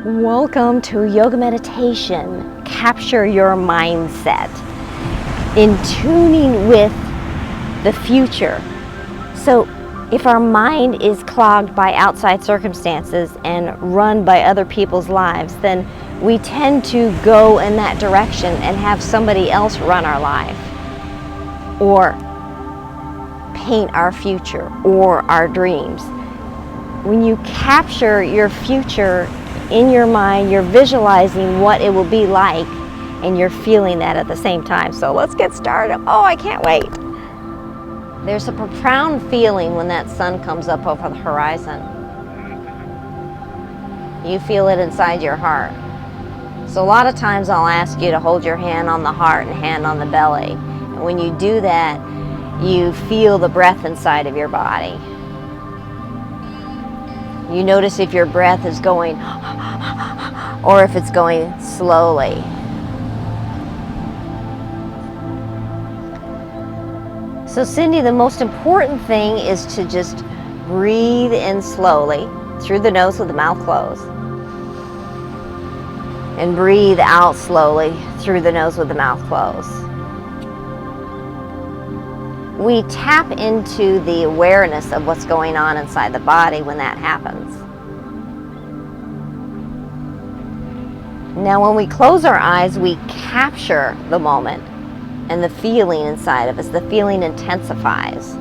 Welcome to yoga meditation. Capture your mindset in tuning with the future. So if our mind is clogged by outside circumstances and run by other people's lives, then we tend to go in that direction and have somebody else run our life or paint our future or our dreams. When you capture your future in your mind, you're visualizing what it will be like, and you're feeling that at the same time. So let's get started. Oh, I can't wait. There's a profound feeling when that sun comes up over the horizon. You feel it inside your heart. So a lot of times I'll ask you to hold your hand on the heart and hand on the belly. And when you do that, you feel the breath inside of your body. You notice if your breath is going or if it's going slowly. So Cindy, the most important thing is to just breathe in slowly through the nose with the mouth closed. And breathe out slowly through the nose with the mouth closed. We tap into the awareness of what's going on inside the body when that happens. Now when we close our eyes, we capture the moment and the feeling inside of us. The feeling intensifies.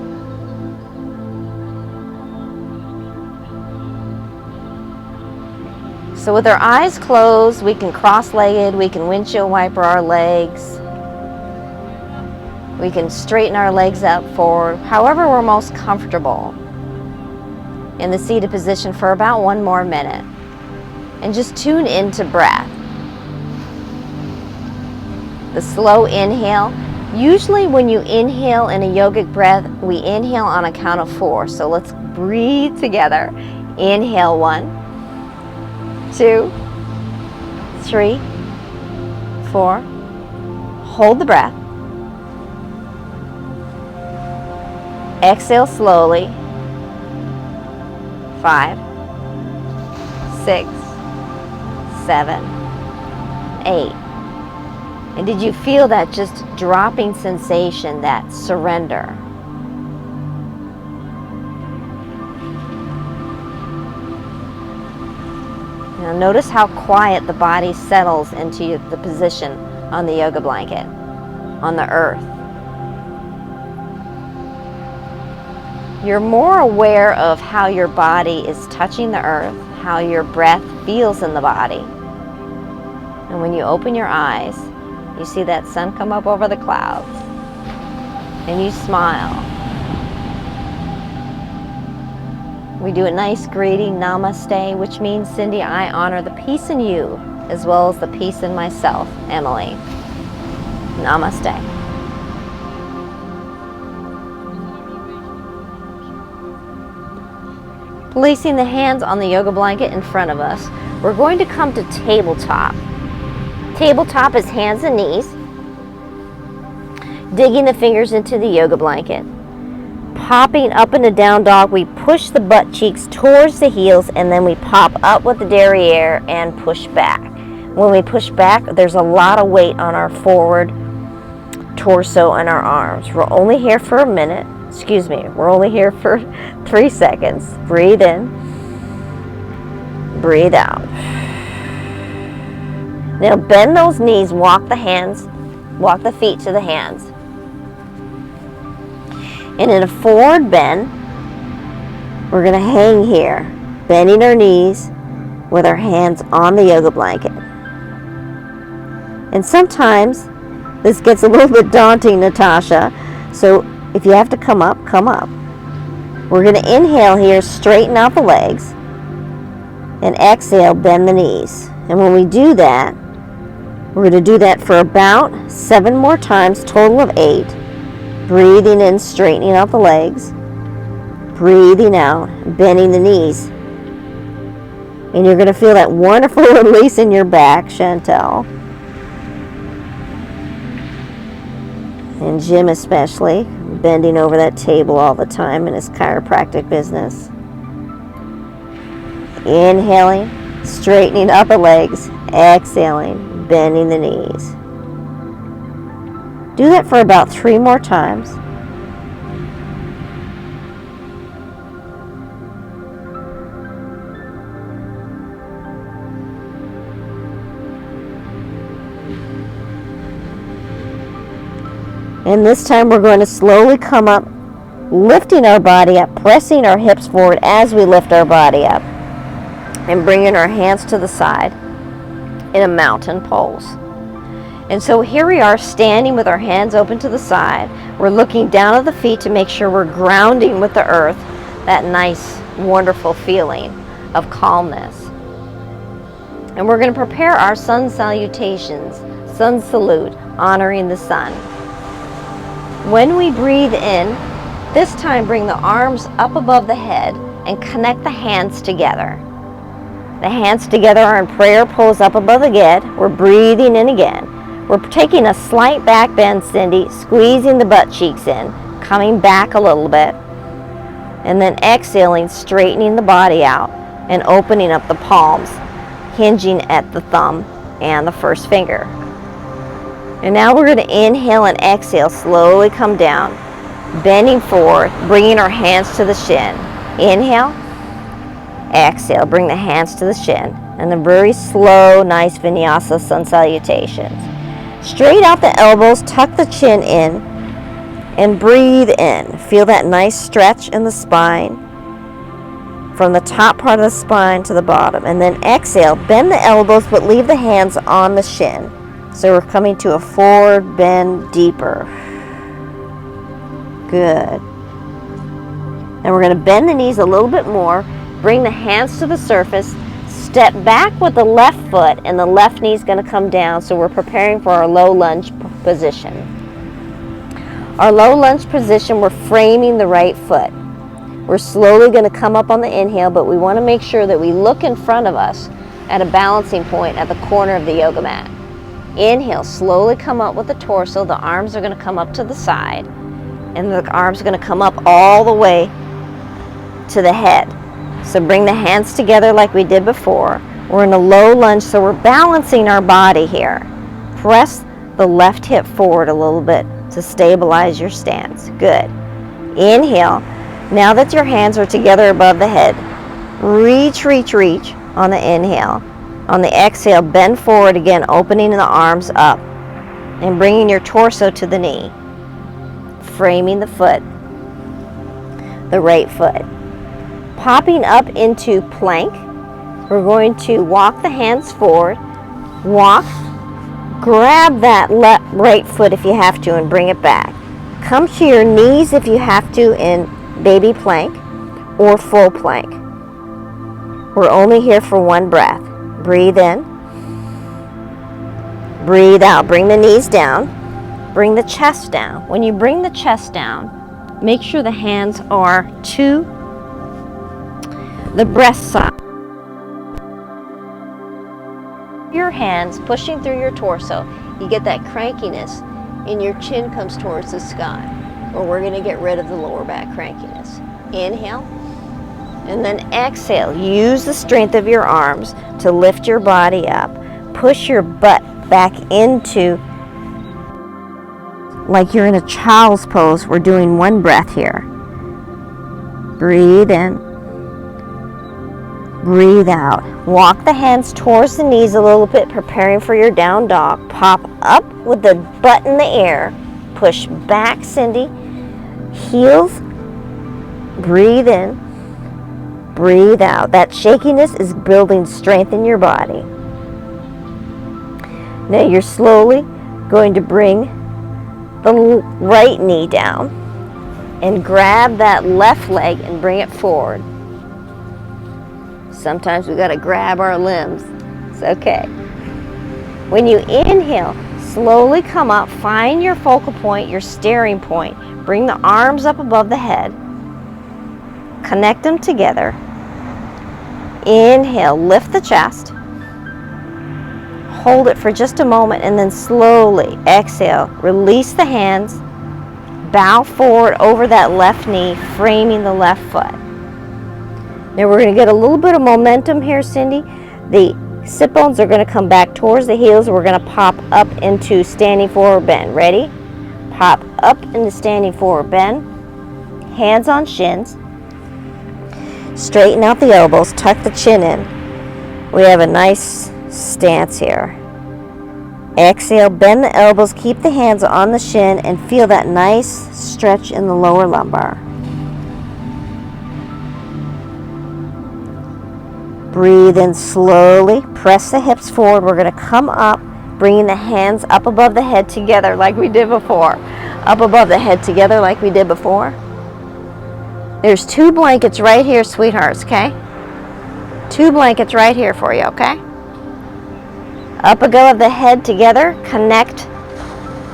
So with our eyes closed, we can cross-legged, we can windshield wiper our legs. We can straighten our legs up forward, however we're most comfortable, in the seated position for about 1 more minute. And just tune into breath. The slow inhale. Usually when you inhale in a yogic breath, we inhale on a count of 4. So let's breathe together. Inhale 1, 2, 3, 4. Hold the breath. Exhale slowly. 5, 6, 7, 8. And did you feel that just dropping sensation, that surrender? Now notice how quiet the body settles into the position on the yoga blanket, on the earth. You're more aware of how your body is touching the earth, how your breath feels in the body. And when you open your eyes, you see that sun come up over the clouds, and you smile. We do a nice greeting, namaste, which means, Cindy, I honor the peace in you as well as the peace in myself, Emily. Namaste. Placing the hands on the yoga blanket in front of us, we're going to come to tabletop. Tabletop is hands and knees, digging the fingers into the yoga blanket. Popping up in a down dog, we push the butt cheeks towards the heels, and then we pop up with the derriere and push back. When we push back, there's a lot of weight on our forward torso and our arms. We're only here for a minute. Excuse me, we're only here for 3 seconds. Breathe in, breathe out. Now bend those knees, walk the feet to the hands. And in a forward bend, we're going to hang here, bending our knees with our hands on the yoga blanket. And sometimes this gets a little bit daunting, Natasha, so if you have to come up, come up. We're going to inhale here, straighten out the legs, and exhale, bend the knees. And when we do that, we're going to do that for about 7 more times, total of 8. Breathing in, straightening out the legs. Breathing out, bending the knees. And you're going to feel that wonderful release in your back, Chantel. And Jim especially, bending over that table all the time in his chiropractic business. Inhaling. straightening up the legs, exhaling, bending the knees. Do that for about 3 more times. And this time we're going to slowly come up, lifting our body up, pressing our hips forward as we lift our body up, and bringing our hands to the side in a mountain pose. And so here we are standing with our hands open to the side. We're looking down at the feet to make sure we're grounding with the earth, that nice, wonderful feeling of calmness. And we're going to prepare our sun salutations, sun salute, honoring the sun. When we breathe in, this time bring the arms up above the head and connect the hands together. The hands together are in prayer pose up above the head. We're breathing in again. We're taking a slight back bend, Cindy, squeezing the butt cheeks in, coming back a little bit, and then exhaling, straightening the body out and opening up the palms, hinging at the thumb and the first finger. And now we're going to inhale and exhale, slowly come down, bending forward, bringing our hands to the shin. Inhale, exhale, bring the hands to the shin, and then very slow, nice vinyasa sun salutations. Straight out the elbows, tuck the chin in, and breathe in. Feel that nice stretch in the spine, from the top part of the spine to the bottom. And then exhale, bend the elbows, but leave the hands on the shin. So we're coming to a forward bend deeper. Good. And we're going to bend the knees a little bit more. Bring the hands to the surface. Step back with the left foot, and the left knee is going to come down. So we're preparing for our low lunge position. Our low lunge position, we're framing the right foot. We're slowly going to come up on the inhale, but we want to make sure that we look in front of us at a balancing point at the corner of the yoga mat. Inhale, slowly come up with the torso. The arms are going to come up to the side, and the arms are going to come up all the way to the head. So bring the hands together like we did before. We're in a low lunge, so we're balancing our body here. Press the left hip forward a little bit to stabilize your stance. Good. Inhale. Now that your hands are together above the head, reach, reach, reach on the inhale. On the exhale, bend forward again, opening the arms up and bringing your torso to the knee. Framing the foot, the right foot. Popping up into plank, we're going to walk the hands forward, walk, grab that right foot if you have to and bring it back. Come to your knees if you have to in baby plank or full plank. We're only here for one breath. Breathe in, breathe out. Bring the knees down, bring the chest down. When you bring the chest down, make sure the hands are to the breast side. Your hands pushing through your torso, you get that crankiness and your chin comes towards the sky. Or we're going to get rid of the lower back crankiness. Inhale. And then exhale. Use the strength of your arms to lift your body up. Push your butt back into, like you're in a child's pose. We're doing one breath here. Breathe in. Breathe out. Walk the hands towards the knees a little bit, preparing for your down dog. Pop up with the butt in the air. Push back, Cindy. Heels. Breathe in. Breathe out. That shakiness is building strength in your body. Now you're slowly going to bring the right knee down and grab that left leg and bring it forward. Sometimes we got to grab our limbs. It's okay. When you inhale, slowly come up, find your focal point, your steering point. Bring the arms up above the head. Connect them together. Inhale, lift the chest. Hold it for just a moment and then slowly exhale. Release the hands. Bow forward over that left knee, framing the left foot. Now we're going to get a little bit of momentum here, Cindy. The sit bones are going to come back towards the heels. We're going to pop up into standing forward bend. Ready? Pop up into standing forward bend. Hands on shins. Straighten out the elbows. Tuck the chin in. We have a nice stance here. Exhale, bend the elbows. Keep the hands on the shin and feel that nice stretch in the lower lumbar. Breathe in slowly. Press the hips forward. We're going to come up, bringing the hands up above the head together like we did before. Up above the head together like we did before. There's 2 blankets right here, sweethearts, okay? 2 blankets right here for you, okay? Up above the head together. Connect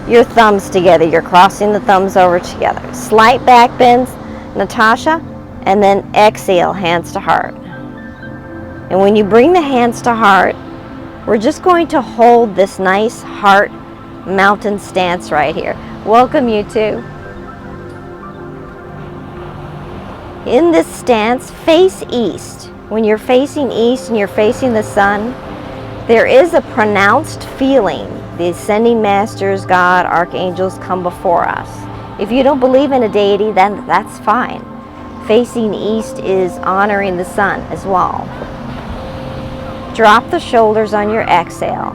your thumbs together. You're crossing the thumbs over together. Slight back bends, Natasha, and then exhale, hands to heart. And when you bring the hands to heart, we're just going to hold this nice heart mountain stance right here. Welcome, you two. In this stance, face east. When you're facing east and you're facing the sun, there is a pronounced feeling. The ascending masters, God, archangels come before us. If you don't believe in a deity, then that's fine. Facing east is honoring the sun as well. Drop the shoulders on your exhale.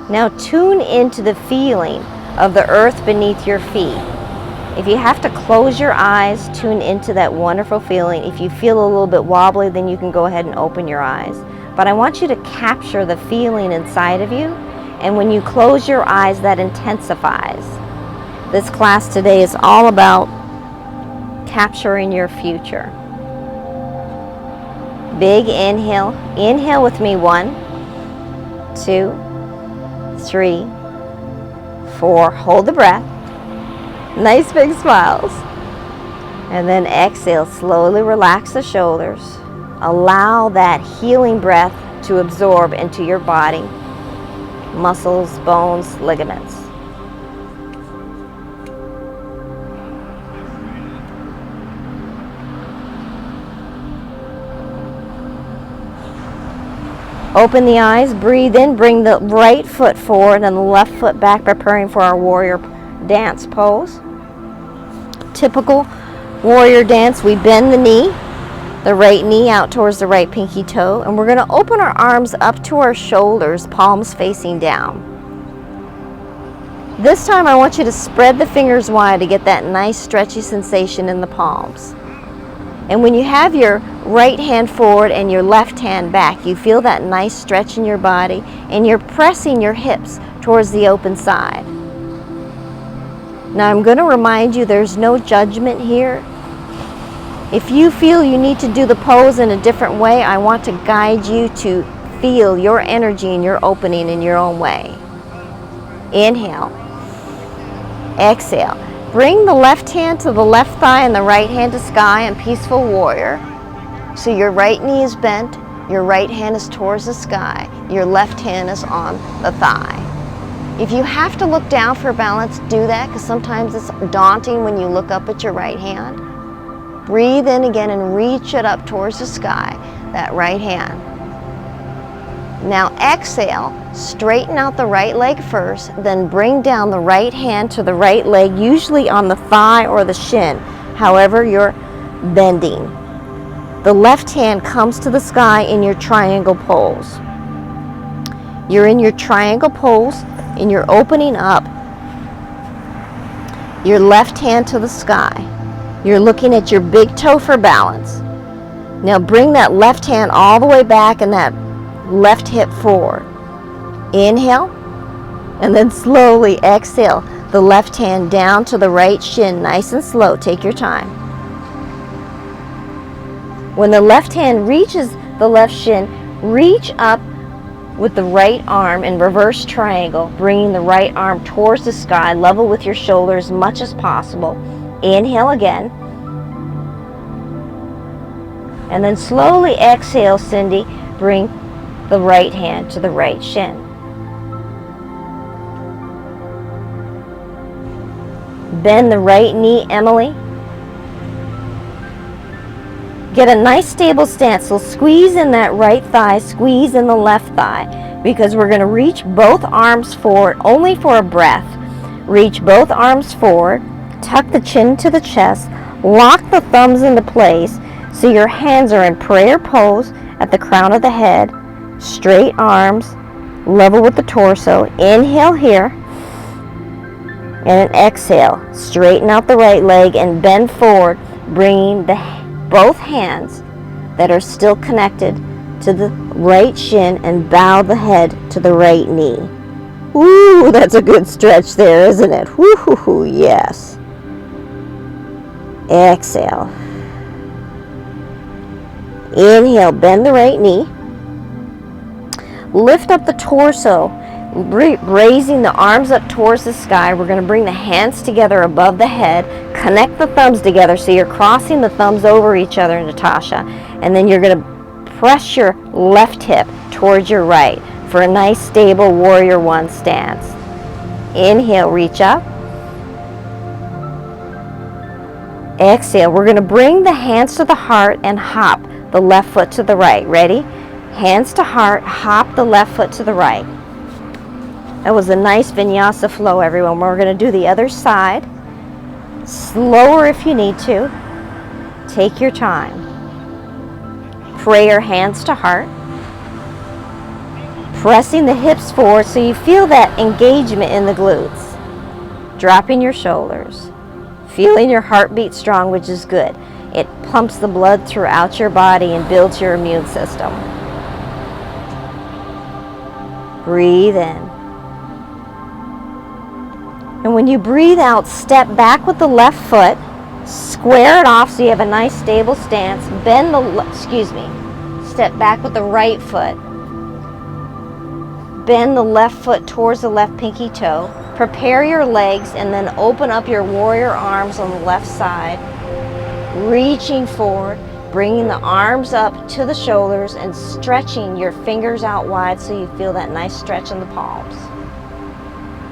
Now tune into the feeling of the earth beneath your feet. If you have to close your eyes, tune into that wonderful feeling. If you feel a little bit wobbly, then you can go ahead and open your eyes. But I want you to capture the feeling inside of you, and when you close your eyes, that intensifies. This class today is all about capturing your future. Big inhale. Inhale with me. 1, 2, 3, 4. Hold the breath. Nice big smiles. And then exhale. Slowly relax the shoulders. Allow that healing breath to absorb into your body. Muscles, bones, ligaments. Open the eyes, breathe in, bring the right foot forward and the left foot back, preparing for our warrior dance pose. Typical warrior dance, we bend the knee, the right knee out towards the right pinky toe, and we're going to open our arms up to our shoulders, palms facing down. This time I want you to spread the fingers wide to get that nice stretchy sensation in the palms. And when you have your right hand forward and your left hand back, you feel that nice stretch in your body, and you're pressing your hips towards the open side. Now I'm going to remind you there's no judgment here. If you feel you need to do the pose in a different way, I want to guide you to feel your energy and your opening in your own way. Inhale. Exhale. Bring the left hand to the left thigh and the right hand to sky in peaceful warrior. So your right knee is bent, your right hand is towards the sky, your left hand is on the thigh. If you have to look down for balance, do that, because sometimes it's daunting when you look up at your right hand. Breathe in again and reach it up towards the sky, that right hand. Now exhale, straighten out the right leg first, then bring down the right hand to the right leg, usually on the thigh or the shin, however you're bending. The left hand comes to the sky in your triangle pose. You're in your triangle pose and you're opening up your left hand to the sky. You're looking at your big toe for balance. Now bring that left hand all the way back and that left hip forward. Inhale, and then slowly exhale. The left hand down to the right shin, nice and slow. Take your time. When the left hand reaches the left shin, reach up with the right arm in reverse triangle, bringing the right arm towards the sky, level with your shoulders as much as possible. Inhale again. And then slowly exhale, Cindy. Bring the right hand to the right shin. Bend the right knee, Emily. Get a nice stable stance. So squeeze in that right thigh, squeeze in the left thigh, because we're going to reach both arms forward only for a breath. Reach both arms forward, tuck the chin to the chest, lock the thumbs into place so your hands are in prayer pose at the crown of the head, straight arms, level with the torso. Inhale here, and an exhale. Straighten out the right leg and bend forward, bringing both hands that are still connected to the right shin and bow the head to the right knee. Ooh, that's a good stretch there, isn't it? Woo-hoo-hoo, yes. Exhale. Inhale, bend the right knee. Lift up the torso, raising the arms up towards the sky. We're going to bring the hands together above the head. Connect the thumbs together so you're crossing the thumbs over each other, Natasha. And then you're going to press your left hip towards your right for a nice stable warrior one stance. Inhale, reach up. Exhale. We're going to bring the hands to the heart and hop the left foot to the right. Ready? Hands to heart, hop the left foot to the right. That was a nice vinyasa flow, everyone. We're going to do the other side. Slower if you need to. Take your time. Prayer, hands to heart. Pressing the hips forward so you feel that engagement in the glutes. Dropping your shoulders. Feeling your heartbeat strong, which is good. It pumps the blood throughout your body and builds your immune system. Breathe in. And when you breathe out, step back with the left foot, square it off so you have a nice stable stance. Step back with the right foot. Bend the left foot towards the left pinky toe. Prepare your legs and then open up your warrior arms on the left side. Reaching forward, bringing the arms up to the shoulders and stretching your fingers out wide so you feel that nice stretch in the palms.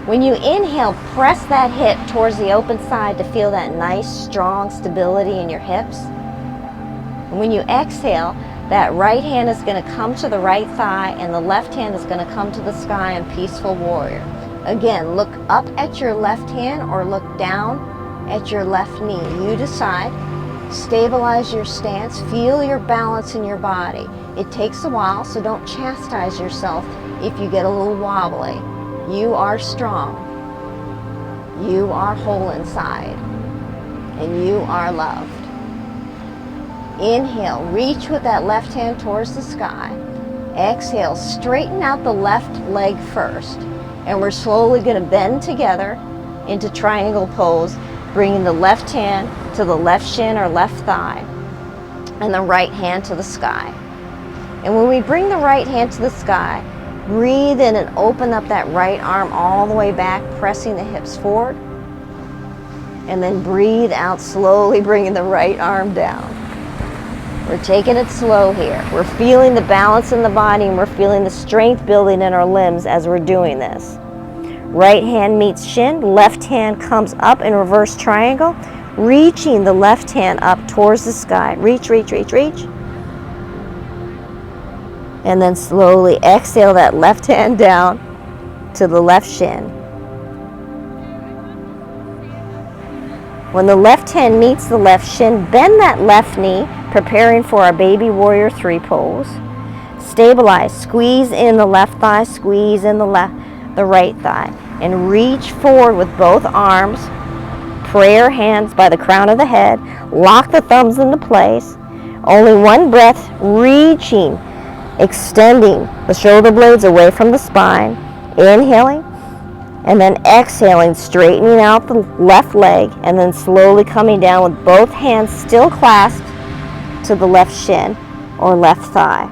When you inhale, press that hip towards the open side to feel that nice, strong stability in your hips. And when you exhale, that right hand is going to come to the right thigh and the left hand is going to come to the sky in peaceful warrior. Again, look up at your left hand or look down at your left knee. You decide. Stabilize your stance. Feel your balance in your body. It takes a while, so don't chastise yourself if you get a little wobbly. You are strong. You are whole inside. And you are loved. Inhale, reach with that left hand towards the sky. Exhale, straighten out the left leg first. And we're slowly going to bend together into triangle pose, bringing the left hand to the left shin or left thigh, and the right hand to the sky. And when we bring the right hand to the sky, breathe in and open up that right arm all the way back, pressing the hips forward. And then breathe out slowly, bringing the right arm down. We're taking it slow here. We're feeling the balance in the body and we're feeling the strength building in our limbs as we're doing this. Right hand meets shin, left hand comes up in reverse triangle, reaching the left hand up towards the sky. Reach, reach, reach, reach. And then slowly exhale that left hand down to the left shin. When the left hand meets the left shin, bend that left knee, preparing for our baby warrior 3 pose. Stabilize, squeeze in the left thigh, squeeze in the right thigh, and reach forward with both arms. Prayer hands by the crown of the head. Lock the thumbs into place. Only one breath, reaching, extending the shoulder blades away from the spine. Inhaling, and then exhaling, straightening out the left leg, and then slowly coming down with both hands still clasped to the left shin or left thigh.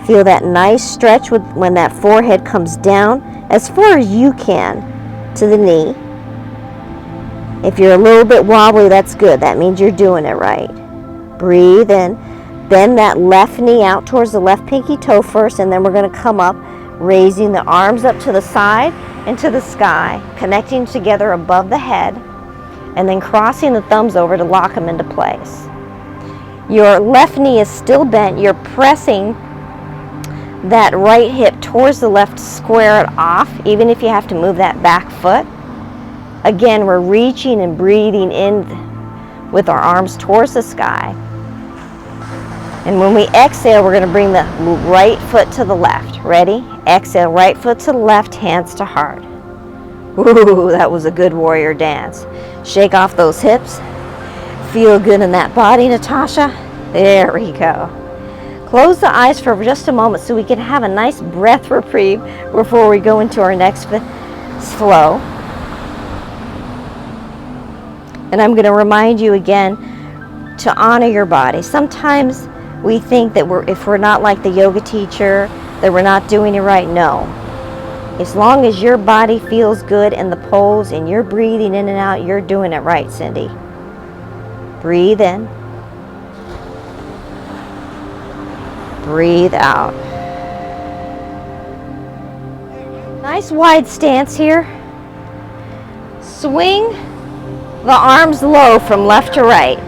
Feel that nice stretch when that forehead comes down as far as you can to the knee. If you're a little bit wobbly, that's good. That means you're doing it right. Breathe in. Bend that left knee out towards the left pinky toe first, and then we're going to come up, raising the arms up to the side and to the sky, connecting together above the head, and then crossing the thumbs over to lock them into place. Your left knee is still bent. You're pressing that right hip towards the left to square it off, even if you have to move that back foot. Again, we're reaching and breathing in with our arms towards the sky. And when we exhale, we're going to bring the right foot to the left. Ready? Exhale, right foot to the left, hands to heart. Ooh, that was a good warrior dance. Shake off those hips. Feel good in that body, Natasha. There we go. Close the eyes for just a moment so we can have a nice breath reprieve before we go into our next flow. And I'm going to remind you again to honor your body. Sometimes we think that if we're not like the yoga teacher, that we're not doing it right. No. As long as your body feels good in the pose and you're breathing in and out, you're doing it right, Cindy. Breathe in. Breathe out. Nice wide stance here. Swing the arms low from left to right.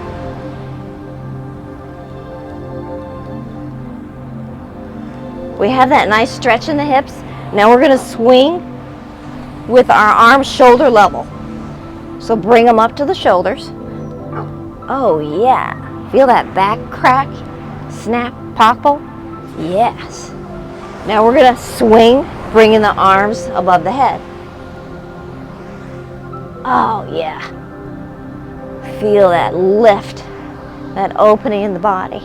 We have that nice stretch in the hips. Now we're going to swing with our arms shoulder level. So bring them up to the shoulders. Oh yeah. Feel that back crack, snap, popple? Yes. Now we're going to swing, bringing the arms above the head. Oh yeah. Feel that lift, that opening in the body.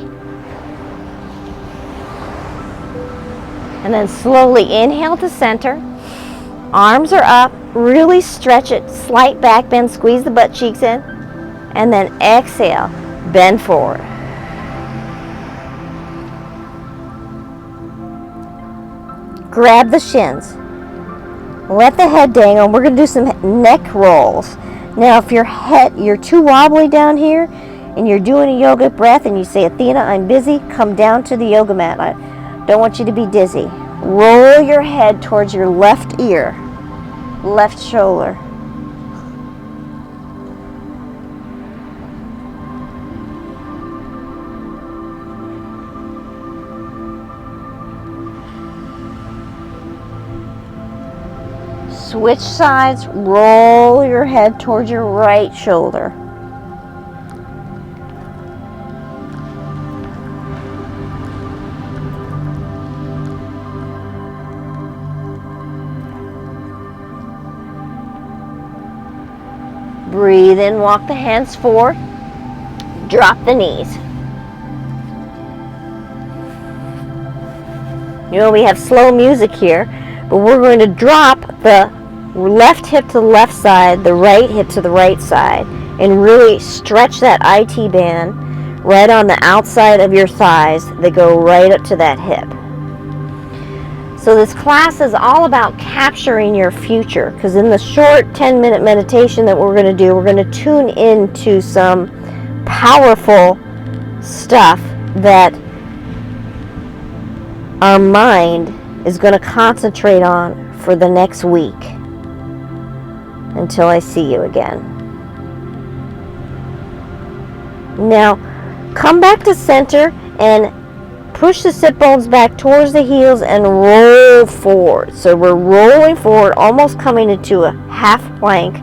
And then slowly inhale to center. Arms are up. Really stretch it. Slight back bend. Squeeze the butt cheeks in. And then exhale. Bend forward. Grab the shins. Let the head dangle. We're going to do some neck rolls. Now if you're too wobbly down here and you're doing a yoga breath and you say, Athena, I'm busy, come down to the yoga mat. I don't want you to be dizzy. Roll your head towards your left ear, left shoulder. Switch sides, roll your head towards your right shoulder. Breathe in, walk the hands forward, drop the knees. You know, we have slow music here, but we're going to drop the left hip to the left side, the right hip to the right side, and really stretch that IT band right on the outside of your thighs that go right up to that hip. So this class is all about capturing your future, because in the short 10-minute meditation that we're going to do, we're going to tune into some powerful stuff that our mind is going to concentrate on for the next week until I see you again. Now, come back to center and push the sit bones back towards the heels and roll forward. So we're rolling forward, almost coming into a half plank.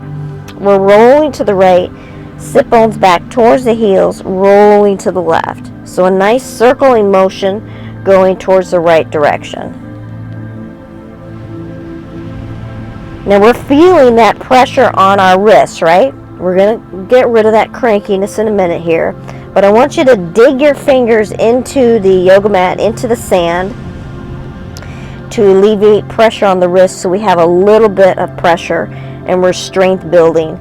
We're rolling to the right, sit bones back towards the heels, rolling to the left. So a nice circling motion going towards the right direction. Now we're feeling that pressure on our wrists, right? We're going to get rid of that crankiness in a minute here. But I want you to dig your fingers into the yoga mat, into the sand, to alleviate pressure on the wrists, so we have a little bit of pressure and we're strength building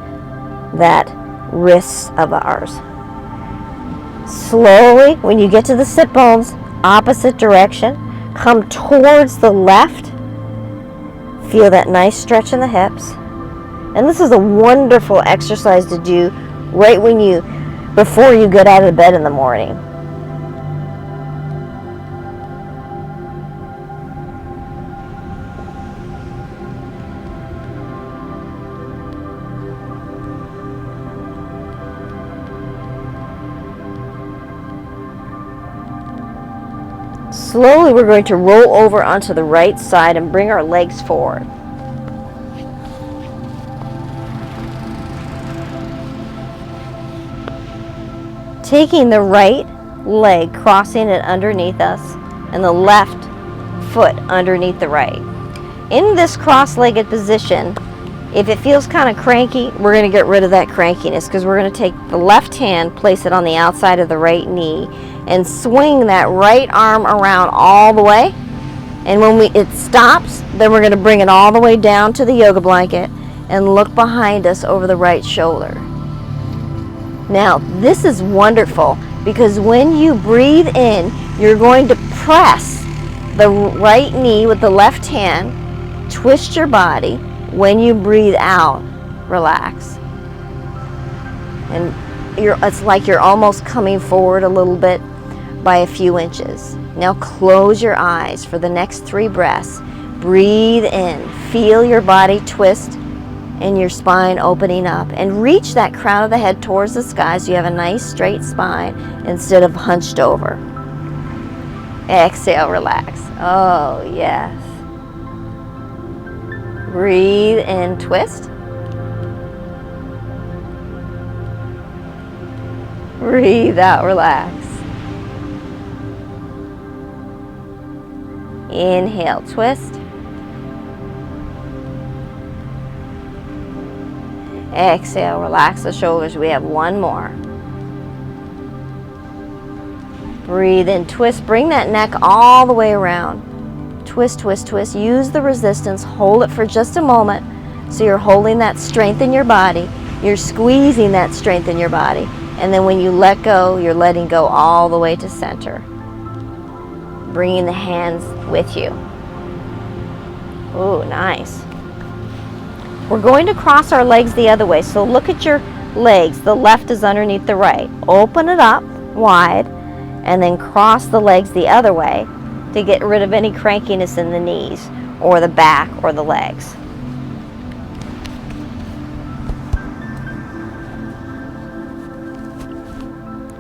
that wrists of ours. Slowly, when you get to the sit bones, opposite direction, come towards the left. Feel that nice stretch in the hips. And this is a wonderful exercise to do right before you get out of bed in the morning. slowly we're going to roll over onto the right side and bring our legs forward. Taking the right leg, crossing it underneath us, and the left foot underneath the right. In this cross-legged position, if it feels kind of cranky, we're going to get rid of that crankiness, because we're going to take the left hand, place it on the outside of the right knee, and swing that right arm around all the way. And when it stops, then we're going to bring it all the way down to the yoga blanket and look behind us over the right shoulder. Now, this is wonderful, because when you breathe in, you're going to press the right knee with the left hand, twist your body. When you breathe out, relax. And it's like you're almost coming forward a little bit by a few inches. Now close your eyes for the next 3 breaths. Breathe in. Feel your body twist and your spine opening up. And reach that crown of the head towards the sky so you have a nice straight spine instead of hunched over. Exhale, relax. Oh, yes. Breathe in, twist. Breathe out, relax. Inhale, twist. Exhale, relax the shoulders. We have 1 more. Breathe in, twist. Bring that neck all the way around. Twist, twist, twist. Use the resistance. Hold it for just a moment. So you're holding that strength in your body. You're squeezing that strength in your body. And then when you let go, you're letting go all the way to center. Bringing the hands with you. Ooh, nice. We're going to cross our legs the other way. So look at your legs. The left is underneath the right. Open it up wide and then cross the legs the other way to get rid of any crankiness in the knees or the back or the legs.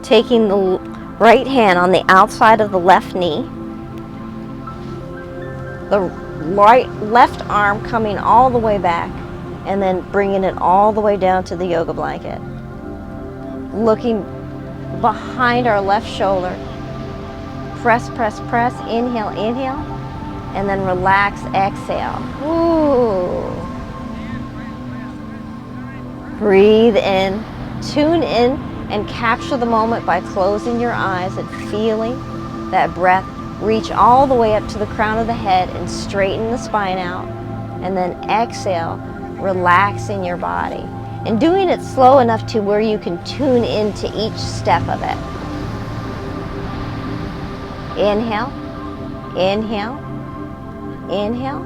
Taking the right hand on the outside of the left knee, the left arm coming all the way back, and then bringing it all the way down to the yoga blanket. Looking behind our left shoulder. Press, press, press. Inhale, inhale. And then relax, exhale. Ooh. Breathe in. Tune in and capture the moment by closing your eyes and feeling that breath reach all the way up to the crown of the head and straighten the spine out. And then exhale, relaxing your body. And doing it slow enough to where you can tune into each step of it. Inhale, inhale, inhale,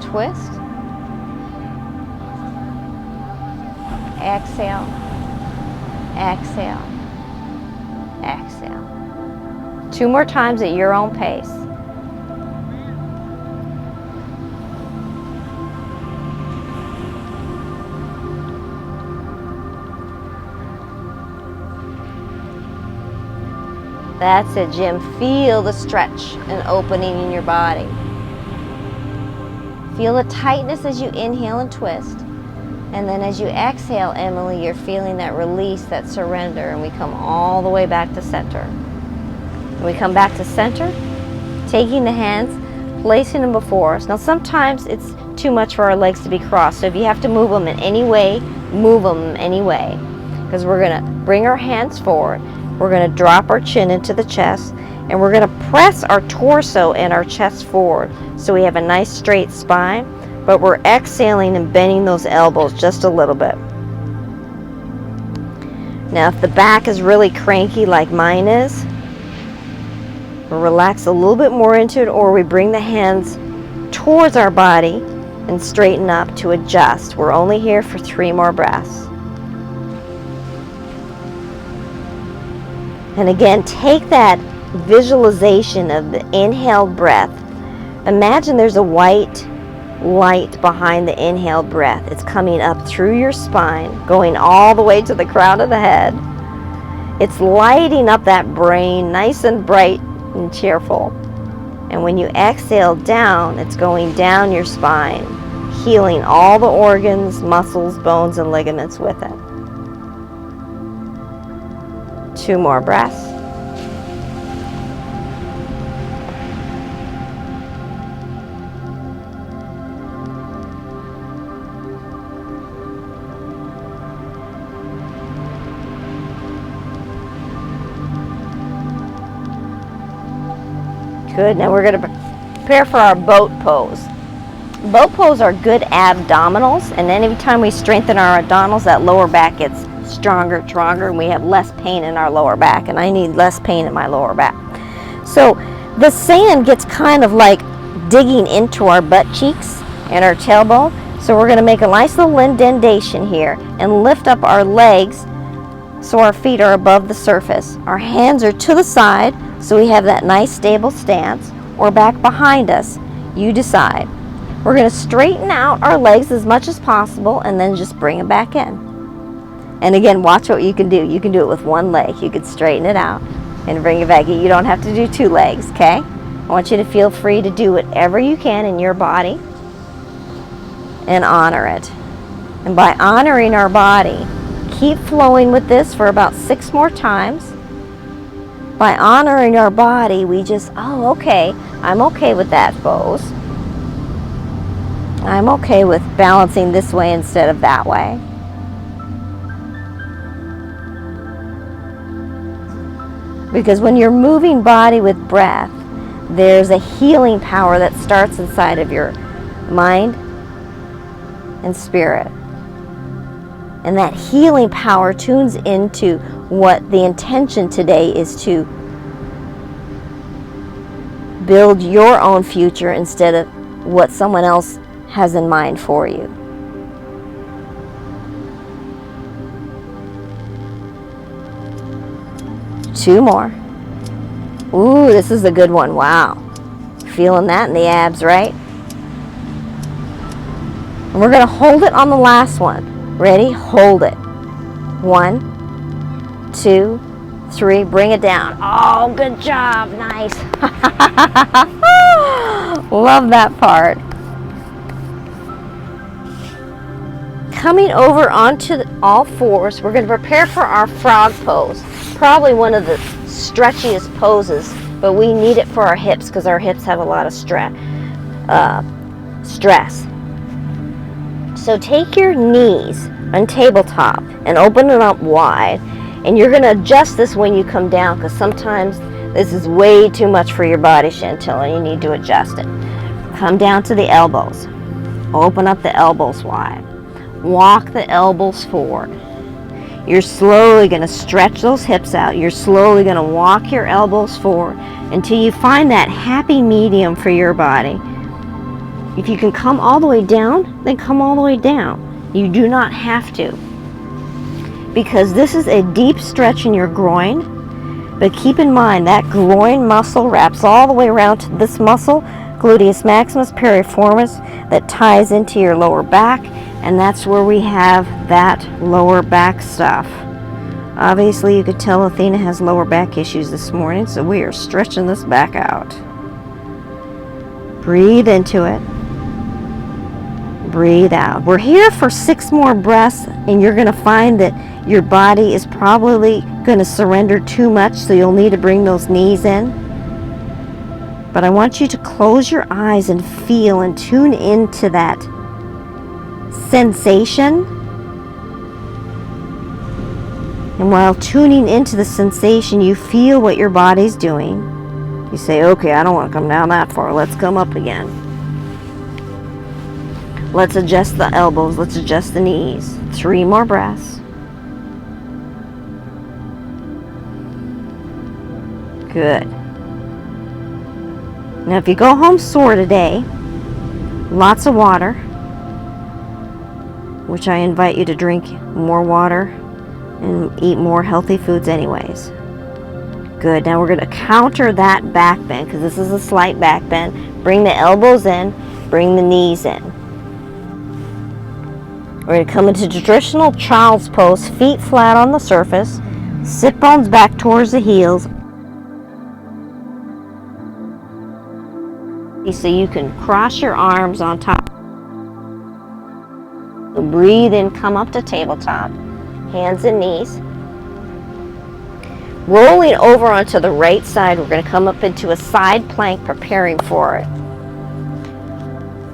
twist, exhale, exhale, exhale. 2 more times at your own pace. That's it, Jim. Feel the stretch and opening in your body. Feel the tightness as you inhale and twist. And then as you exhale, Emily, you're feeling that release, that surrender, and we come all the way back to center. When we come back to center, taking the hands, placing them before us. Now sometimes it's too much for our legs to be crossed, so if you have to move them in any way, move them any way. Because we're going to bring our hands forward. We're going to drop our chin into the chest, and we're going to press our torso and our chest forward so we have a nice straight spine, but we're exhaling and bending those elbows just a little bit. Now if the back is really cranky like mine is, we'll relax a little bit more into it, or we bring the hands towards our body and straighten up to adjust. We're only here for 3 more breaths. And again, take that visualization of the inhaled breath. Imagine there's a white light behind the inhaled breath. It's coming up through your spine, going all the way to the crown of the head. It's lighting up that brain nice and bright and cheerful. And when you exhale down, it's going down your spine, healing all the organs, muscles, bones, and ligaments with it. 2 more breaths. Good. Now we're going to prepare for our boat pose. Boat pose are good abdominals, and then every time we strengthen our abdominals, that lower back gets stronger, and we have less pain in our lower back, and I need less pain in my lower back. So the sand gets kind of like digging into our butt cheeks and our tailbone. So we're going to make a nice little indentation here and lift up our legs so our feet are above the surface. Our hands are to the side, so we have that nice stable stance, or back behind us. You decide. We're going to straighten out our legs as much as possible and then just bring them back in. And again, watch what you can do. You can do it with one leg. You could straighten it out and bring it back in. You don't have to do 2 legs, okay? I want you to feel free to do whatever you can in your body and honor it. And by honoring our body, keep flowing with this for about 6 more times. By honoring our body, we just, oh, okay, I'm okay with that pose. I'm okay with balancing this way instead of that way. Because when you're moving body with breath, there's a healing power that starts inside of your mind and spirit. And that healing power tunes into what the intention today is, to build your own future instead of what someone else has in mind for you. Two more. Ooh, this is a good one. Wow. Feeling that in the abs, right? And we're going to hold it on the last one. Ready? Hold it. 1, 2, 3. Bring it down. Oh, good job. Nice. Love that part. Coming over onto all fours, we're going to prepare for our frog pose. Probably one of the stretchiest poses, but we need it for our hips because our hips have a lot of stress. So take your knees on tabletop and open it up wide, and you're going to adjust this when you come down because sometimes this is way too much for your body, Chantel, and you need to adjust it. Come down to the elbows. Open up the elbows wide. Walk the elbows forward. You're slowly going to stretch those hips out. You're slowly going to walk your elbows forward until you find that happy medium for your body. If you can come all the way down, then come all the way down. You do not have to, because this is a deep stretch in your groin. But keep in mind that groin muscle wraps all the way around to this muscle, gluteus maximus, piriformis, that ties into your lower back. And that's where we have that lower back stuff. Obviously, you could tell Athena has lower back issues this morning, so we are stretching this back out. Breathe into it. Breathe out. We're here for 6 more breaths, and you're going to find that your body is probably going to surrender too much, so you'll need to bring those knees in. But I want you to close your eyes and feel and tune into that sensation. And while tuning into the sensation, you feel what your body's doing. You say, okay, I don't want to come down that far. Let's come up again. Let's adjust the elbows. Let's adjust the knees. 3 more breaths. Good. Now, if you go home sore today, lots of water, which I invite you to drink more water and eat more healthy foods anyways. Good. Now we're going to counter that back bend because this is a slight back bend. Bring the elbows in, bring the knees in. We're going to come into traditional child's pose, feet flat on the surface, sit bones back towards the heels. So you can cross your arms on top. Breathe in, come up to tabletop, hands and knees. Rolling over onto the right side, we're going to come up into a side plank, preparing for it.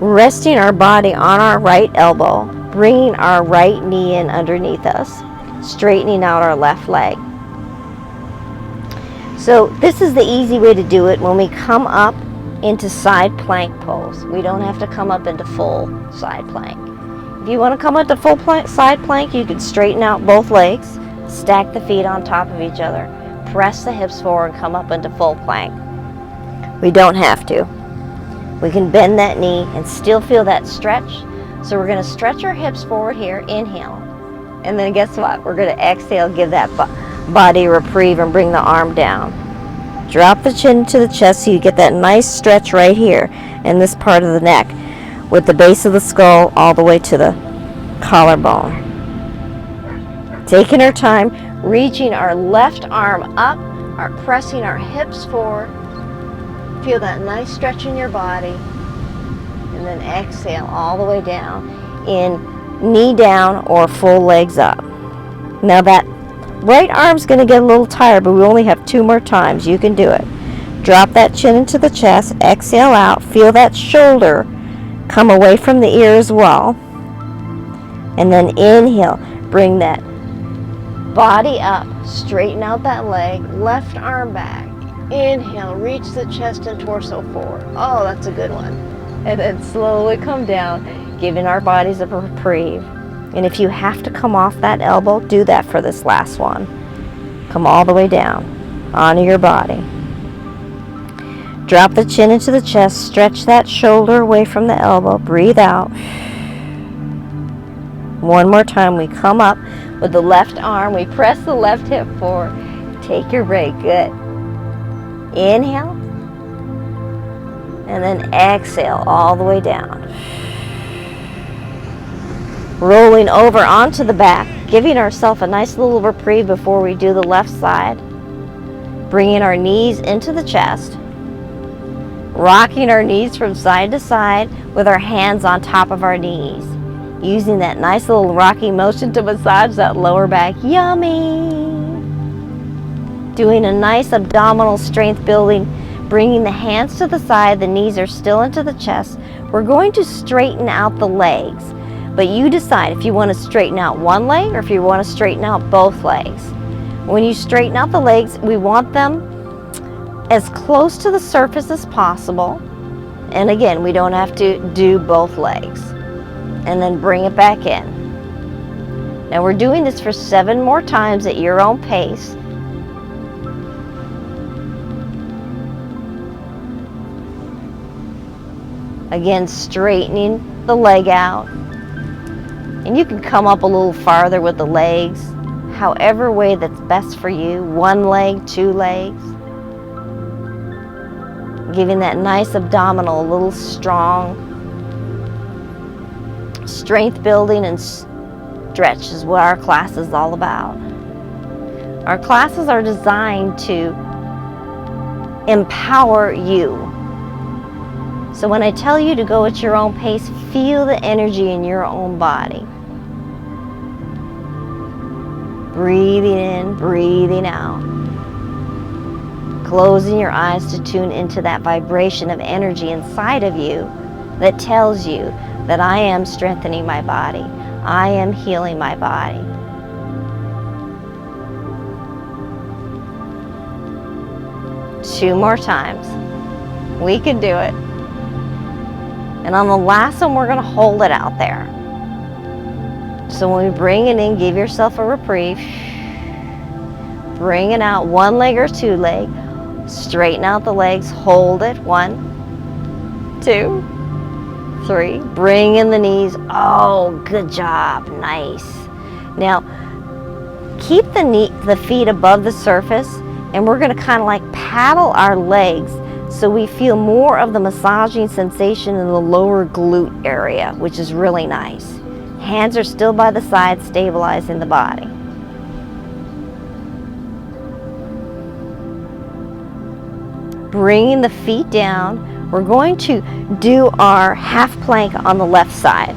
Resting our body on our right elbow, bringing our right knee in underneath us, straightening out our left leg. So this is the easy way to do it when we come up into side plank pose. We don't have to come up into full side plank. If you want to come into full side plank, you can straighten out both legs, stack the feet on top of each other, press the hips forward, and come up into full plank. We don't have to. We can bend that knee and still feel that stretch. So we're going to stretch our hips forward here, inhale. And then guess what? We're going to exhale, give that body a reprieve and bring the arm down. Drop the chin to the chest so you get that nice stretch right here in this part of the neck, with the base of the skull all the way to the collarbone. Taking our time, reaching our left arm up, pressing our hips forward. Feel that nice stretch in your body. And then exhale all the way down in knee down or full legs up. Now that right arm's going to get a little tired, but we only have 2 more times. You can do it. Drop that chin into the chest, exhale out, feel that shoulder come away from the ear as well. And then inhale, bring that body up, straighten out that leg, left arm back. Inhale, reach the chest and torso forward. Oh, that's a good one. And then slowly come down, giving our bodies a reprieve. And if you have to come off that elbow, do that for this last one. Come all the way down, onto your body. Drop the chin into the chest, stretch that shoulder away from the elbow, breathe out. One more time, we come up with the left arm, we press the left hip forward, take your break, good. Inhale, and then exhale all the way down. Rolling over onto the back, giving ourselves a nice little reprieve before we do the left side. Bringing our knees into the chest. Rocking our knees from side to side with our hands on top of our knees. Using that nice little rocking motion to massage that lower back. Yummy! Doing a nice abdominal strength building, bringing the hands to the side, the knees are still into the chest. We're going to straighten out the legs, but you decide if you want to straighten out one leg or if you want to straighten out both legs. When you straighten out the legs, we want them as close to the surface as possible. And again, we don't have to do both legs. And then bring it back in. Now we're doing this for 7 more times at your own pace. Again, straightening the leg out. And you can come up a little farther with the legs, however way that's best for you. 1 leg, 2 legs. Giving that nice abdominal a little strong. Strength building and stretch is what our class is all about. Our classes are designed to empower you. So when I tell you to go at your own pace, feel the energy in your own body. Breathing in, breathing out. Closing your eyes to tune into that vibration of energy inside of you that tells you that I am strengthening my body. I am healing my body. Two more times. We can do it. And on the last one, we're going to hold it out there. So when we bring it in, give yourself a reprieve. Bring it out, 1 leg or 2 leg. Straighten out the legs, hold it. 1, 2, 3. Bring in the knees. Oh, good job. Nice. Now, keep the feet above the surface, and we're going to kind of like paddle our legs so we feel more of the massaging sensation in the lower glute area, which is really nice. Hands are still by the side, stabilizing the body. Bringing the feet down, We're going to do our half plank on the left side.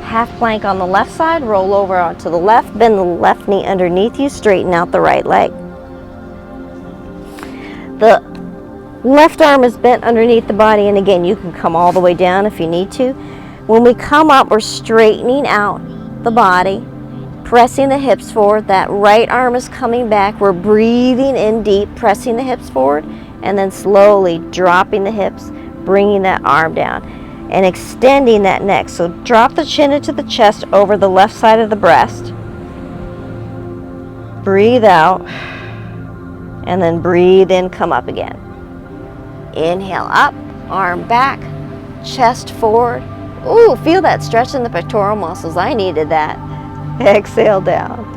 Half plank on the left side, roll over onto the left, bend the left knee underneath you, straighten out the right leg. The left arm is bent underneath the body, and again, you can come all the way down if you need to. When we come up, we're straightening out the body, pressing the hips forward. That right arm is coming back. We're breathing in deep, pressing the hips forward, and then slowly dropping the hips, bringing that arm down, and extending that neck. So drop the chin into the chest over the left side of the breast. Breathe out, and then breathe in, come up again. Inhale up, arm back, chest forward. Ooh, feel that stretch in the pectoral muscles. I needed that. Exhale down.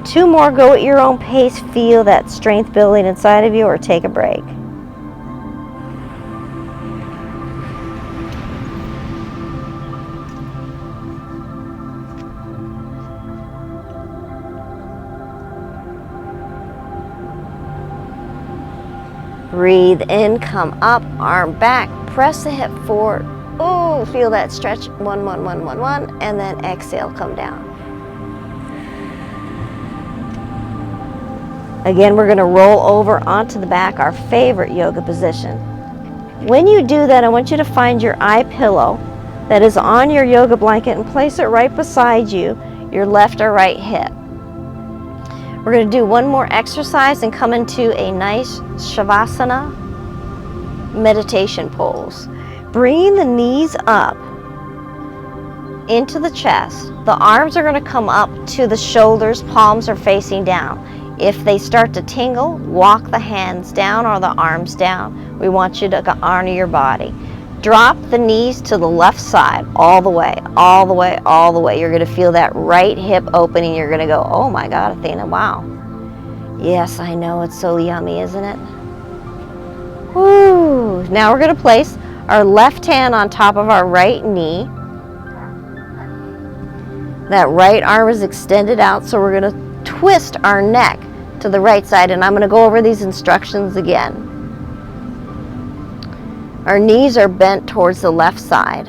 2 more, go at your own pace. Feel that strength building inside of you, or take a break. Breathe in, come up, arm back, press the hip forward. Oh, feel that stretch. 1, 1, 1, 1, 1, and then exhale, come down. Again, we're going to roll over onto the back, our favorite yoga position. When you do that, I want you to find your eye pillow that is on your yoga blanket and place it right beside you, your left or right hip. We're going to do one more exercise and come into a nice Shavasana meditation pose. Bringing the knees up into the chest. The arms are going to come up to the shoulders, palms are facing down. If they start to tingle, walk the hands down or the arms down. We want you to honor your body. Drop the knees to the left side, all the way, all the way, all the way. You're going to feel that right hip opening. You're going to go, oh my God, Athena, wow. Yes, I know, it's so yummy, isn't it? Woo. Now we're going to place our left hand on top of our right knee. That right arm is extended out, so we're going to twist our neck to the right side, and I'm going to go over these instructions again. Our knees are bent towards the left side.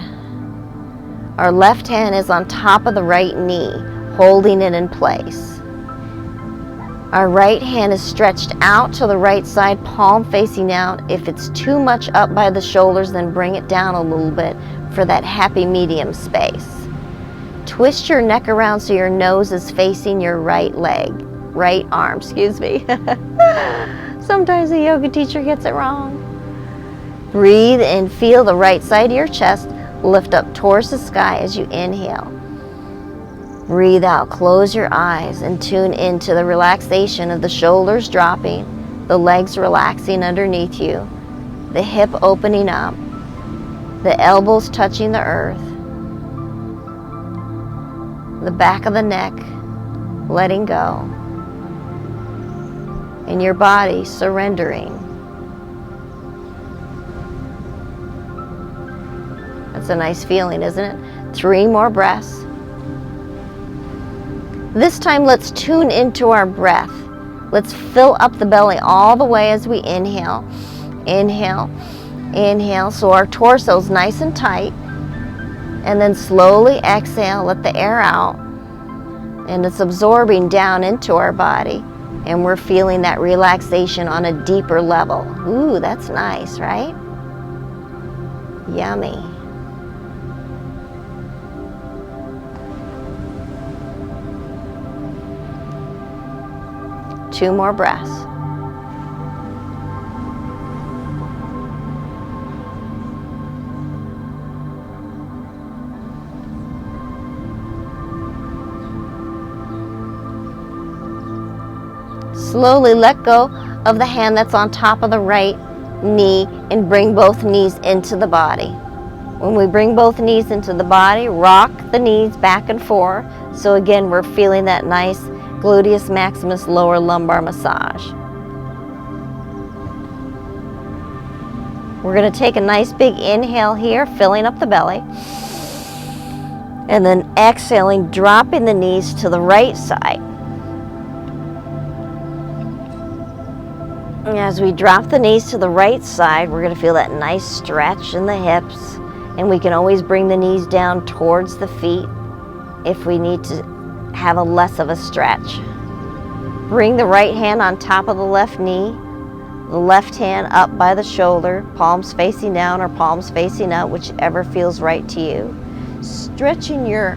Our left hand is on top of the right knee, holding it in place. Our right hand is stretched out to the right side, palm facing out. If it's too much up by the shoulders, then bring it down a little bit for that happy medium space. Twist your neck around so your nose is facing your right leg, right arm, excuse me. Sometimes a yoga teacher gets it wrong. Breathe and feel the right side of your chest lift up towards the sky as you inhale. Breathe out, close your eyes and tune into the relaxation of the shoulders dropping, the legs relaxing underneath you, the hip opening up, the elbows touching the earth, the back of the neck letting go, and your body surrendering. That's a nice feeling, isn't it? 3 more breaths. This time, let's tune into our breath. Let's fill up the belly all the way as we inhale. Inhale, inhale, so our torso's nice and tight. And then slowly exhale, let the air out. And it's absorbing down into our body. And we're feeling that relaxation on a deeper level. Ooh, that's nice, right? Yummy. Two more breaths. Slowly let go of the hand that's on top of the right knee and bring both knees into the body. When we bring both knees into the body, rock the knees back and forth. So again, we're feeling that nice gluteus maximus lower lumbar massage. We're going to take a nice big inhale here, filling up the belly. And then exhaling, dropping the knees to the right side. And as we drop the knees to the right side, we're going to feel that nice stretch in the hips. And we can always bring the knees down towards the feet if we need to have a less of a stretch. Bring the right hand on top of the left knee, the left hand up by the shoulder, palms facing down or palms facing up, whichever feels right to you. Stretching your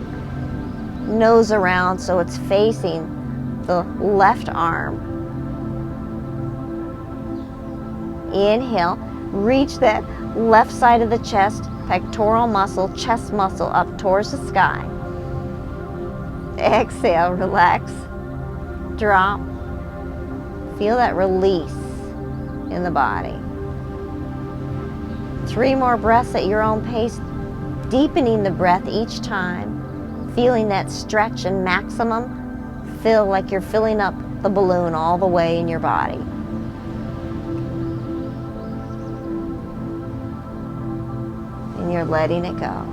nose around so it's facing the left arm. Inhale, reach that left side of the chest, pectoral muscle, chest muscle up towards the sky. Exhale, relax, drop. Feel that release in the body. 3 more breaths at your own pace, deepening the breath each time, feeling that stretch and maximum. Feel like you're filling up the balloon all the way in your body. And you're letting it go.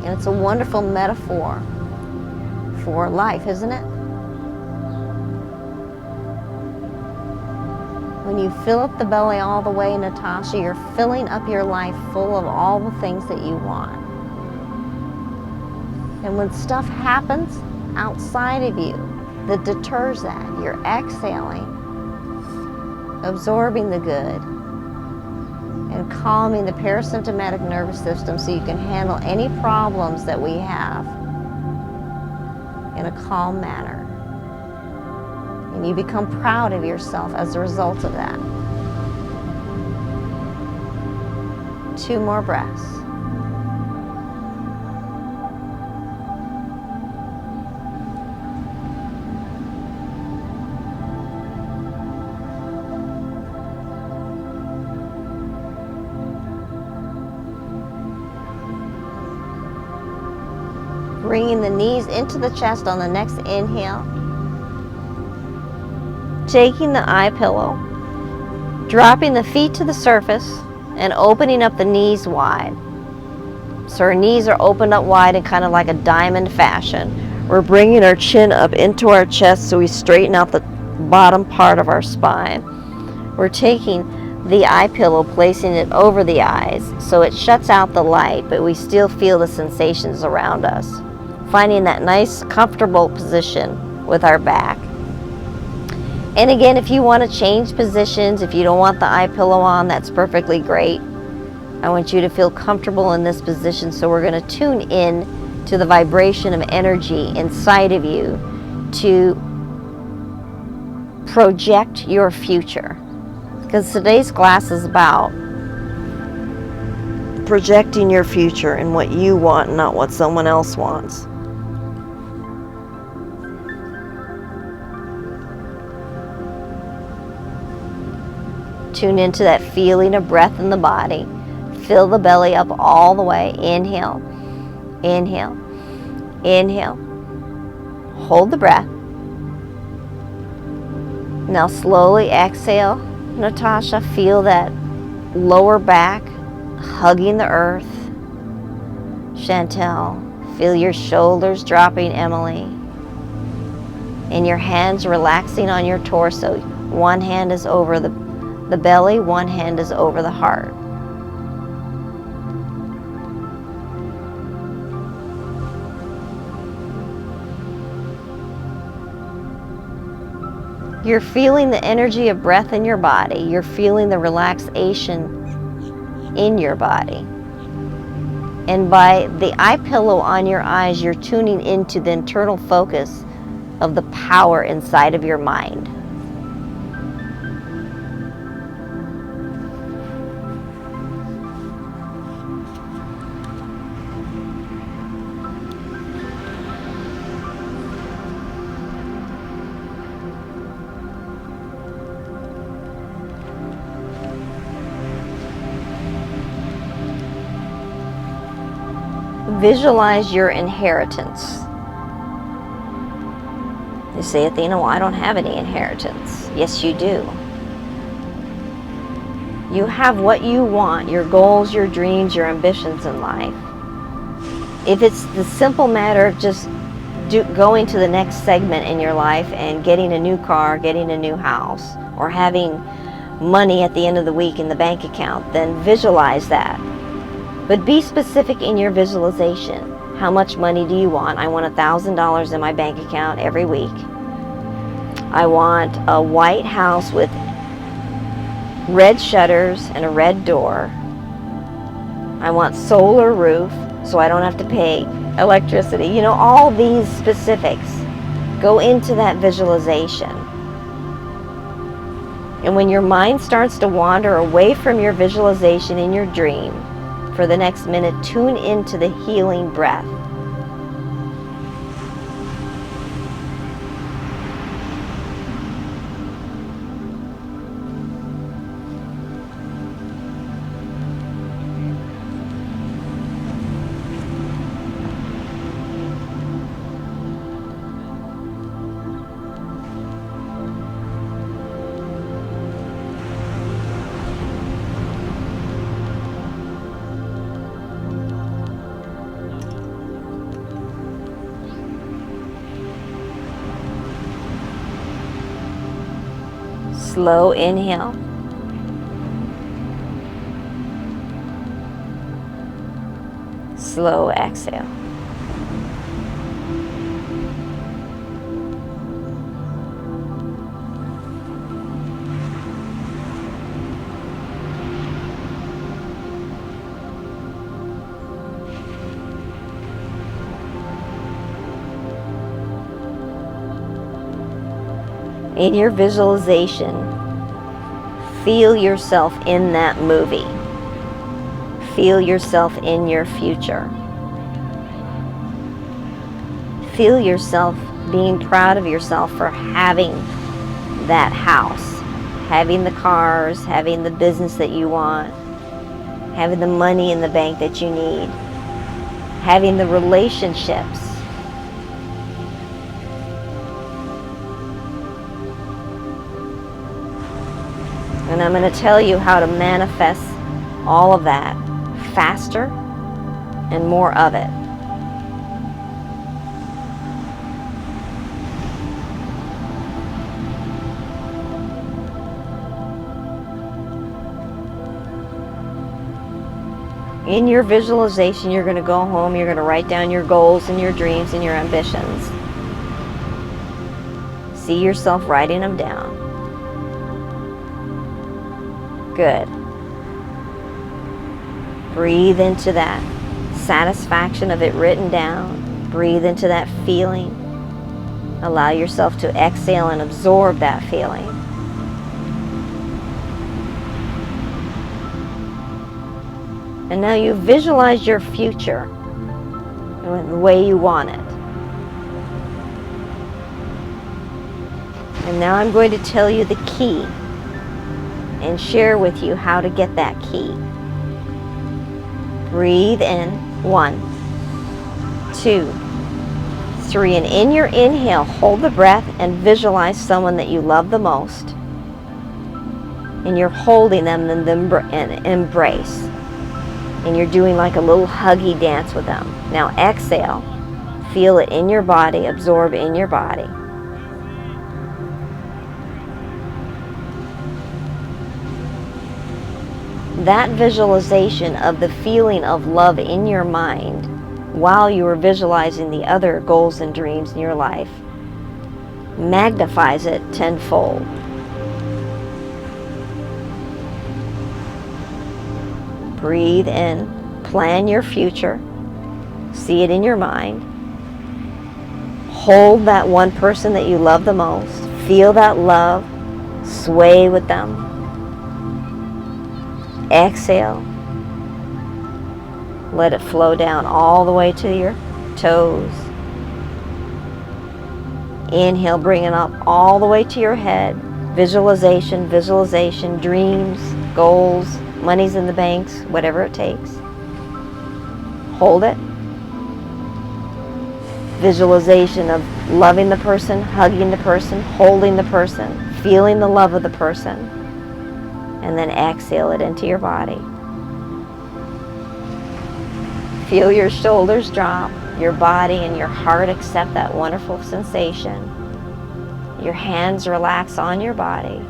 And it's a wonderful metaphor for life, isn't it? When you fill up the belly all the way, Natasha, you're filling up your life full of all the things that you want. And when stuff happens outside of you that deters that, you're exhaling, absorbing the good, and calming the parasympathetic nervous system so you can handle any problems that we have in a calm manner. And you become proud of yourself as a result of that. 2 more breaths. Bringing the knees into the chest on the next inhale. Taking the eye pillow, dropping the feet to the surface, and opening up the knees wide. So our knees are opened up wide in kind of like a diamond fashion. We're bringing our chin up into our chest so we straighten out the bottom part of our spine. We're taking the eye pillow, placing it over the eyes so it shuts out the light, but we still feel the sensations around us. Finding that nice, comfortable position with our back. And again, if you want to change positions, if you don't want the eye pillow on, that's perfectly great. I want you to feel comfortable in this position, so we're going to tune in to the vibration of energy inside of you to project your future. Because today's class is about projecting your future and what you want, not what someone else wants. Tune into that feeling of breath in the body. Fill the belly up all the way. Inhale, inhale, inhale. Hold the breath. Now slowly exhale. Natasha, feel that lower back hugging the earth. Chantel, feel your shoulders dropping, Emily. And your hands relaxing on your torso. One hand is over the belly, one hand is over the heart. You're feeling the energy of breath in your body. You're feeling the relaxation in your body. And by the eye pillow on your eyes, you're tuning into the internal focus of the power inside of your mind. Visualize your inheritance. You say, Athena, well, I don't have any inheritance. Yes, you do. You have what you want, your goals, your dreams, your ambitions in life. If it's the simple matter of just going to the next segment in your life and getting a new car, getting a new house, or having money at the end of the week in the bank account, then visualize that. But be specific in your visualization. How much money do you want? I want $1,000 in my bank account every week. I want a white house with red shutters and a red door. I want solar roof so I don't have to pay electricity. You know, all these specifics go into that visualization. And when your mind starts to wander away from your visualization in your dream, for the next minute, tune into the healing breath. Slow inhale. Slow exhale. In your visualization, feel yourself in that movie. Feel yourself in your future. Feel yourself being proud of yourself for having that house, having the cars, having the business that you want, having the money in the bank that you need, having the relationships. And I'm going to tell you how to manifest all of that faster and more of it. In your visualization, you're going to go home, you're going to write down your goals and your dreams and your ambitions. See yourself writing them down. Good. Breathe into that satisfaction of it written down. Breathe into that feeling. Allow yourself to exhale and absorb that feeling. And now you visualize your future in the way you want it. And now I'm going to tell you the key and share with you how to get that key. Breathe in. 1, 2, 3. And in your inhale, hold the breath and visualize someone that you love the most. And you're holding them in an embrace. And you're doing like a little huggy dance with them. Now exhale. Feel it in your body, absorb in your body. That visualization of the feeling of love in your mind while you are visualizing the other goals and dreams in your life magnifies it tenfold. Breathe in, plan your future, see it in your mind. Hold that one person that you love the most, feel that love, sway with them. Exhale. Let it flow down all the way to your toes. Inhale, bring it up all the way to your head. Visualization, visualization, dreams, goals, money's in the banks, whatever it takes. Hold it. Visualization of loving the person, hugging the person, holding the person, feeling the love of the person. And then exhale it into your body. Feel your shoulders drop, your body and your heart accept that wonderful sensation. Your hands relax on your body.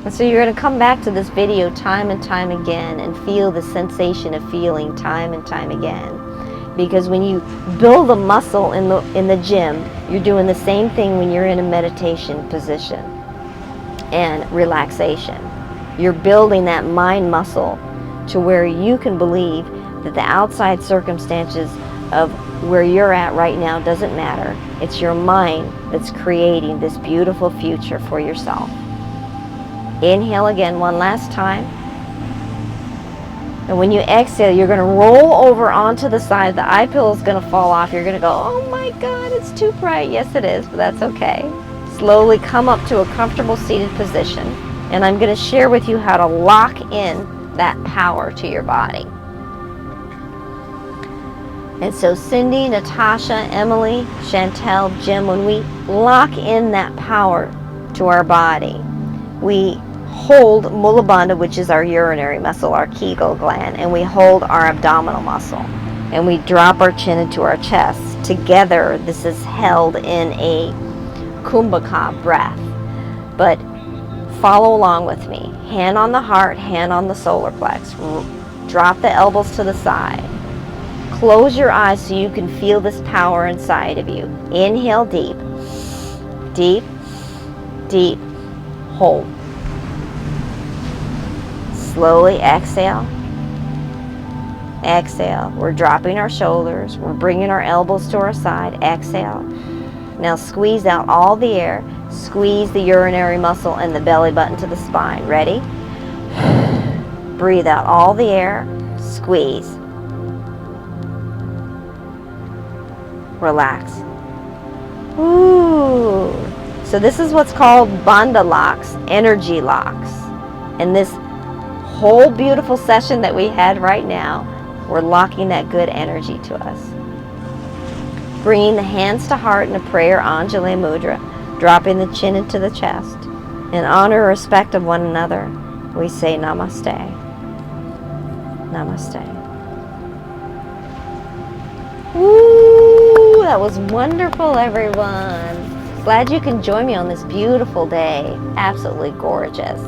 And so you're going to come back to this video time and time again and feel the sensation of feeling time and time again. Because when you build a muscle in the gym, you're doing the same thing when you're in a meditation position and relaxation. You're building that mind muscle to where you can believe that the outside circumstances of where you're at right now doesn't matter. It's your mind that's creating this beautiful future for yourself. Inhale again one last time. And when you exhale, you're going to roll over onto the side. The eye pillow is going to fall off. You're going to go, oh my God, it's too bright. Yes, it is, but that's okay. Slowly come up to a comfortable seated position. And I'm going to share with you how to lock in that power to your body. And so Cindy, Natasha, Emily, Chantel, Jim, when we lock in that power to our body, we hold Mula Bandha, which is our urinary muscle, our Kegel gland, and we hold our abdominal muscle. And we drop our chin into our chest. Together, this is held in a Kumbhaka breath. But follow along with me. Hand on the heart, hand on the solar plex. Drop the elbows to the side. Close your eyes so you can feel this power inside of you. Inhale deep. Deep. Deep. Hold. Slowly exhale. Exhale. We're dropping our shoulders. We're bringing our elbows to our side. Exhale. Now squeeze out all the air. Squeeze the urinary muscle and the belly button to the spine. Ready? Breathe out all the air. Squeeze. Relax. Ooh. So this is what's called Bandha locks, energy locks. And this whole beautiful session that we had right now, we're locking that good energy to us. Bringing the hands to heart in a prayer Anjali Mudra, dropping the chin into the chest. In honor and respect of one another, we say Namaste. Namaste. Woo! That was wonderful, everyone. Glad you can join me on this beautiful day. Absolutely gorgeous.